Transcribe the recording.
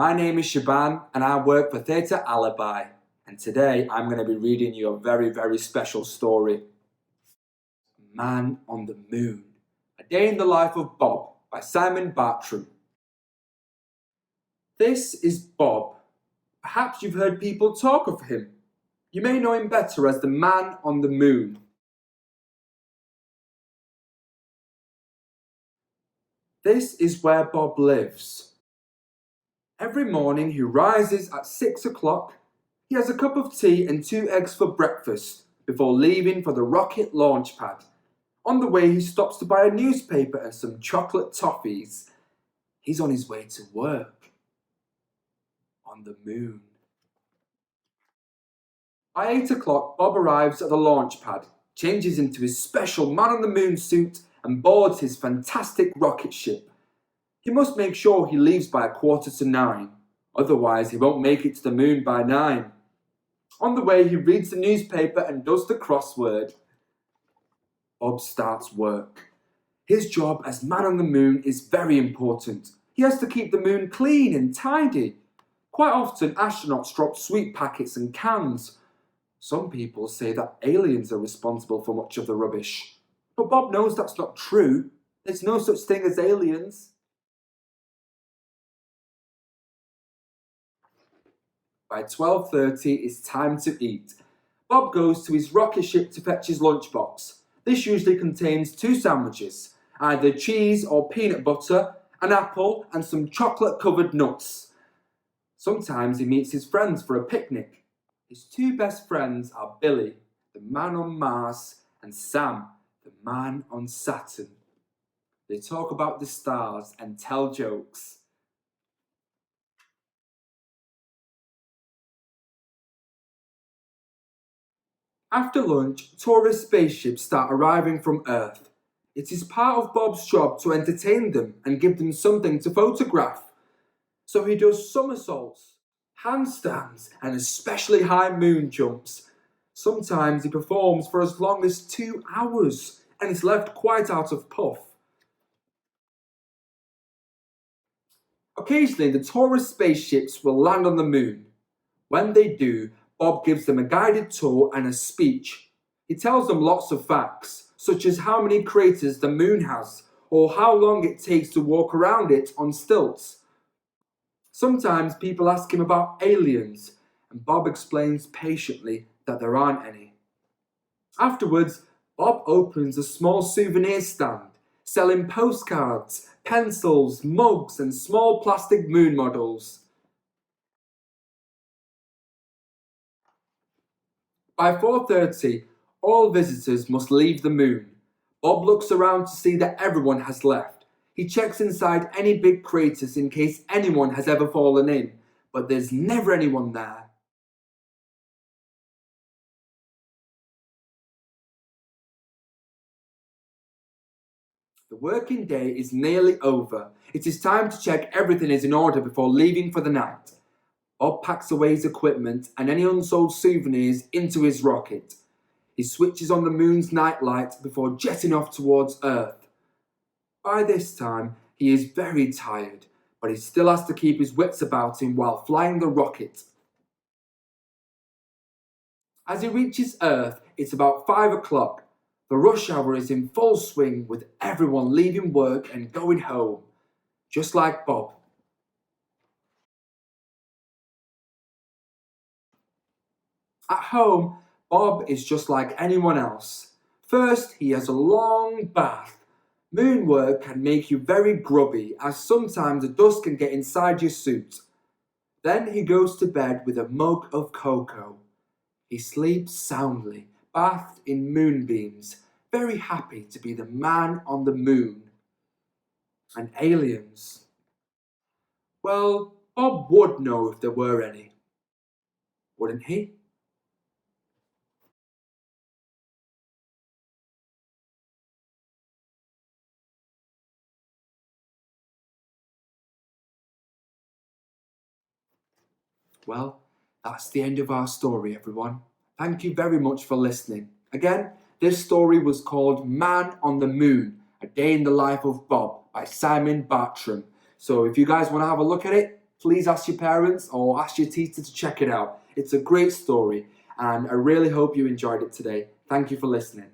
My name is Shaban and I work for Theatre Alibi, and today I'm going to be reading you a very special story. Man on the Moon, A Day in the Life of Bob by Bartram. This is Bob. Perhaps you've heard people talk of him. You may know him better as the Man on the Moon. This is where Bob lives. Every morning he rises at 6 o'clock. He has a cup of tea and 2 eggs for breakfast before leaving for the rocket launch pad. On the way he stops to buy a newspaper and some chocolate toffees. He's on his way to work. On the moon. By 8 o'clock Bob arrives at the launch pad, changes into his special Man on the Moon suit and boards his fantastic rocket ship. He must make sure he leaves by 9:15, otherwise he won't make it to the moon by 9. On the way he reads the newspaper and does the crossword. Bob starts work. His job as Man on the Moon is very important. He has to keep the moon clean and tidy. Quite often astronauts drop sweet packets and cans. Some people say that aliens are responsible for much of the rubbish. But Bob knows that's not true. There's no such thing as aliens. By 12:30 it's time to eat. Bob goes to his rocket ship to fetch his lunchbox. This usually contains 2 sandwiches, either cheese or peanut butter, an apple and some chocolate-covered nuts. Sometimes he meets his friends for a picnic. His 2 best friends are Billy, the man on Mars, and Sam, the man on Saturn. They talk about the stars and tell jokes. After lunch, tourist spaceships start arriving from Earth. It is part of Bob's job to entertain them and give them something to photograph. So he does somersaults, handstands, and especially high moon jumps. Sometimes he performs for as long as 2 hours and is left quite out of puff. Occasionally, the tourist spaceships will land on the moon. When they do, Bob gives them a guided tour and a speech. He tells them lots of facts, such as how many craters the moon has, or how long it takes to walk around it on stilts. Sometimes people ask him about aliens, and Bob explains patiently that there aren't any. Afterwards, Bob opens a small souvenir stand, selling postcards, pencils, mugs, and small plastic moon models. By 4:30, all visitors must leave the moon. Bob looks around to see that everyone has left. He checks inside any big craters in case anyone has ever fallen in, but there's never anyone there. The working day is nearly over. It is time to check everything is in order before leaving for the night. Bob packs away his equipment and any unsold souvenirs into his rocket. He switches on the moon's nightlight before jetting off towards Earth. By this time, he is very tired, but he still has to keep his wits about him while flying the rocket. As he reaches Earth, it's about 5 o'clock. The rush hour is in full swing with everyone leaving work and going home, just like Bob. At home, Bob is just like anyone else. First, he has a long bath. Moon work can make you very grubby, as sometimes the dust can get inside your suit. Then he goes to bed with a mug of cocoa. He sleeps soundly, bathed in moonbeams, very happy to be the man on the moon. And aliens. Well, Bob would know if there were any, wouldn't he? Well, that's the end of our story, everyone. Thank you very much for listening. Again, this story was called Man on the Moon, A Day in the Life of Bob by Bartram. So if you guys want to have a look at it, please ask your parents or ask your teacher to check it out. It's a great story, and I really hope you enjoyed it today. Thank you for listening.